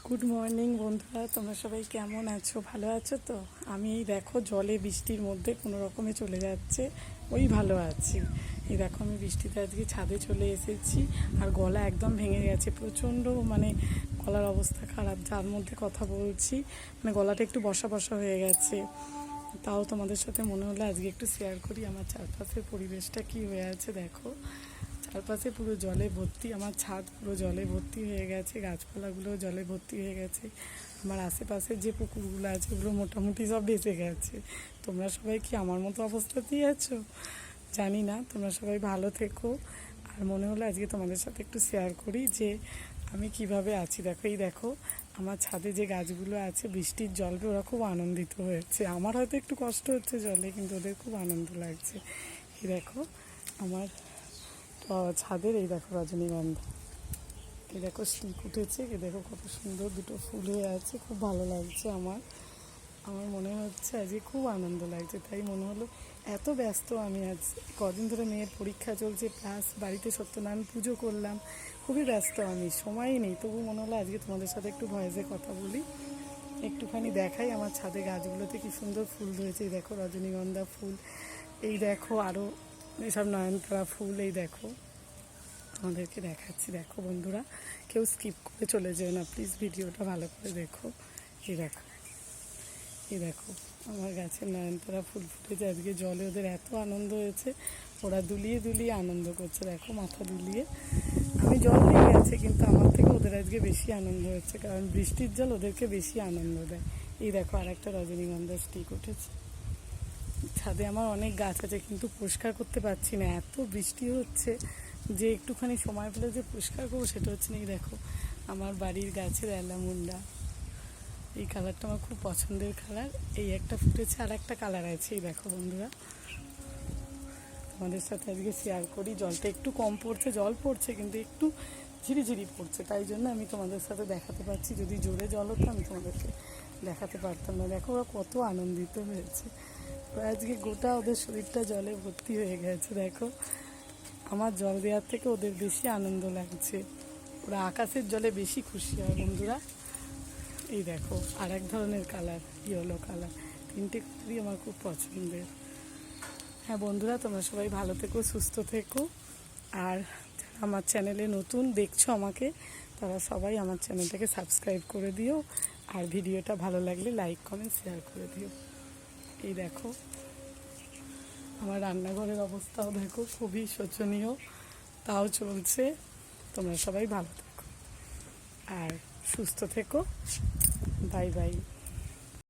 Good morning বন্ধুরা, তোমরা সবাই কেমন আছো? ভালো আছো তো? আমি এই দেখো জলে বৃষ্টির মধ্যে কোনো রকমে চলে যাচ্ছে, ওই ভালো আছি। এই দেখো আমি বৃষ্টিতে আজকে ছাদে চলে এসেছি, আর গলা একদম ভেঙে গেছে, প্রচণ্ড মানে গলার অবস্থা খারাপ, যার মধ্যে কথা বলছি মানে গলাটা একটু বসা বসা হয়ে গেছে। তাও তোমাদের সাথে মনে হলো আজকে একটু শেয়ার করি আমার চারপাশের পরিবেশটা কি হয়ে আছে। দেখো চারপাশে পুরো জলে ভর্তি, আমার ছাদ পুরো জলে ভর্তি হয়ে গেছে, গাছপালাগুলো জলে ভর্তি হয়ে গেছে, আমার আশেপাশে যে পুকুরগুলো আছে ওগুলো মোটামুটি সব ভেসে গেছে। তোমরা সবাই কি আমার মতো অবস্থাতেই আছো জানি না, তোমরা সবাই ভালো থেকো। আর মনে হলো আজকে তোমাদের সাথে একটু শেয়ার করি যে আমি কিভাবে আছি। দেখো এই দেখো আমার ছাদে যে গাছগুলো আছে বৃষ্টির জলে ওরা খুব আনন্দিত হয়েছে, আমার হয়তো একটু কষ্ট হচ্ছে জলে, কিন্তু ওদের খুব আনন্দ লাগছে। এই দেখো আমার ছাদের এই দেখো রজনীগন্ধা, এই দেখো স্টিক উঠেছে, এই দেখো কত সুন্দর দুটো ফুল হয়ে আছে, খুব ভালো লাগছে আমার। আমার মনে হচ্ছে আজকে খুব আনন্দ লাগছে, তাই মনে হলো এত ব্যস্ত আমি আজ, কদিন ধরে মেয়ের পরীক্ষা চলছে, প্লাস বাড়িতে সত্যনারায়ণ পুজো করলাম, খুবই ব্যস্ত আমি, সময়ই নেই। তবু মনে হলো আজকে তোমাদের সাথে একটু ভয়েসে কথা বলি, একটুখানি দেখাই আমার ছাদে গাছগুলোতে কি সুন্দর ফুল ধরেছে। এই দেখো রজনীগন্ধা ফুল, এই দেখো আরও এইসব নয়নতারা ফুল, এই দেখো তোমাদেরকে দেখাচ্ছি। দেখো বন্ধুরা, কেউ স্কিপ করে চলে যেও না প্লিজ, ভিডিওটা ভালো করে দেখো। এই দেখো এই দেখো আমার গাছের নয়নতারা ফুল ফুটেছে, আজকে জলে ওদের এত আনন্দ হয়েছে, ওরা দুলিয়ে দুলিয়ে আনন্দ করছে, দেখো মাথা দুলিয়ে। আমি জল নিয়ে গেছে, কিন্তু আমার থেকে ওদের আজকে বেশি আনন্দ হচ্ছে, কারণ বৃষ্টির জল ওদেরকে বেশি আনন্দ দেয়। এই দেখো আর একটা রজনীগন্ধা স্টিক উঠেছে। ছাদে আমার অনেক গাছ আছে, কিন্তু পরিষ্কার করতে পারছি না, এত বৃষ্টি হচ্ছে যে একটুখানি সময় পেলে যে পরিষ্কার করবো সেটা হচ্ছে না। এই দেখো আমার বাড়ির গাছের অ্যালামুন্ডা, এই কালারটা আমার খুব পছন্দের কালার, এই একটা ফুটেছে, আর একটা কালার আছে। এই দেখো বন্ধুরা, তোমাদের সাথে আজকে শেয়ার করি। জলটা একটু কম পড়ছে, জল পড়ছে কিন্তু একটু ঝিরিঝিরি পড়ছে, তাই জন্য আমি তোমাদের সাথে দেখাতে পারছি। যদি জোরে জল হতো আমি তোমাদেরকে দেখাতে পারতাম না। দেখো ওরা কত আনন্দিত হয়েছে, আজকে গোটা ওদের শরীরটা জলে ভর্তি হয়ে গেছে। দেখো আমার জল দেওয়ার থেকে ওদের বেশি আনন্দ লাগছে, ওরা আকাশের জলে বেশি খুশি হয় বন্ধুরা। এই দেখো আর এক ধরনের কালার, ইয়েলো কালার, তিনটে কালারই আমার খুব পছন্দের। হ্যাঁ বন্ধুরা, তোমরা সবাই ভালো থেকো, সুস্থ থেকো। আর যারা আমার চ্যানেলে নতুন দেখছো আমাকে, তারা সবাই আমার চ্যানেলটাকে সাবস্ক্রাইব করে দিও, আর ভিডিওটা ভালো লাগলে লাইক কমেন্ট শেয়ার করে দিও। এই দেখো আমার রান্নাঘরের অবস্থাও দেখো খুবই শোচনীয়, তাও চলছে। তোমরা সবাই ভালো থেকো আর সুস্থ থেকো, বাই বাই।